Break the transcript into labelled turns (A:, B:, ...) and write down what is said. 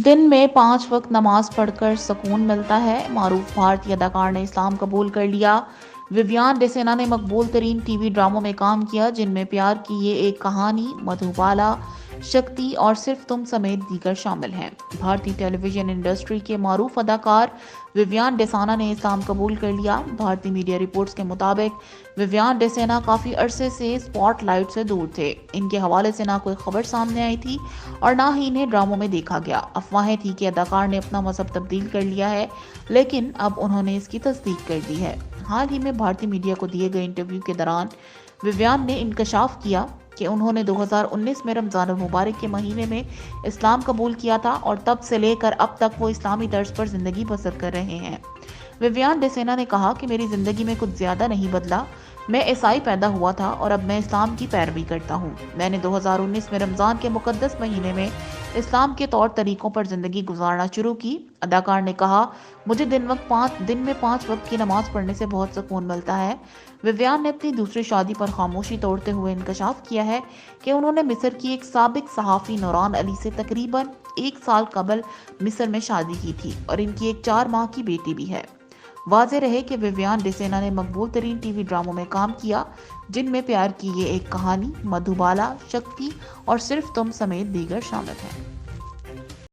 A: दिन में 5 वक्त नमाज पढ़कर सुकून मिलता है। मारूफ भारतीय अदाकार ने इस्लाम कबूल कर लिया। विवियान डिसेना ने मकबूल तरीन टीवी ड्रामों में काम किया, जिनमें प्यार की ये एक कहानी, मधुबाला, शक्ति और सिर्फ तुम समेत दीगर शामिल हैं। भारतीय टेलीविजन इंडस्ट्री के मारूफ अदाकार विवियान डिसेना ने इस्लाम कबूल कर लिया। भारतीय मीडिया रिपोर्ट्स के मुताबिक विवियान डिसेना काफी अरसे से स्पॉटलाइट से दूर थे। इनके हवाले से ना कोई खबर सामने आई थी और ना ही इन्हें ड्रामों में देखा गया। अफवाहें थी कि अदाकार ने अपना मजहब तब्दील कर लिया है, लेकिन अब उन्होंने इसकी तस्दीक कर दी है। हाल ही में भारतीय मीडिया को दिए गए इंटरव्यू के दौरान विवियान ने इंकशाफ किया कि उन्होंने 2019 में रमजान मुबारक के महीने में इस्लाम कबूल किया था और तब से लेकर अब तक वो इस्लामी तर्ज पर जिंदगी बसर कर रहे हैं। विवियान डिसेना ने कहा कि मेरी जिंदगी में कुछ ज्यादा नहीं बदला। मैं ईसाई पैदा हुआ था और अब मैं इस्लाम की पैरवी करता हूँ। मैंने 2019 में रमजान के मुकद्दस महीने में इस्लाम के तौर तरीकों पर जिंदगी गुजारना शुरू की। अदाकार ने कहा, मुझे दिन में 5 वक्त की नमाज पढ़ने से बहुत सुकून मिलता है। विवियान ने अपनी दूसरी शादी पर खामोशी तोड़ते हुए इंकशाफ किया है कि उन्होंने मिस्र की एक साबिक सहाफी नूरान अली से तकरीबन 1 साल कबल मिस्र में शादी की थी और इनकी एक 4 माह की बेटी भी है। वाज़ेह रहे कि विवियान डिसेना ने मकबूल तरीन टीवी ड्रामों में काम किया, जिनमें प्यार की ये एक कहानी, मधुबाला, शक्ति और सिर्फ तुम समेत दीगर शामिल हैं।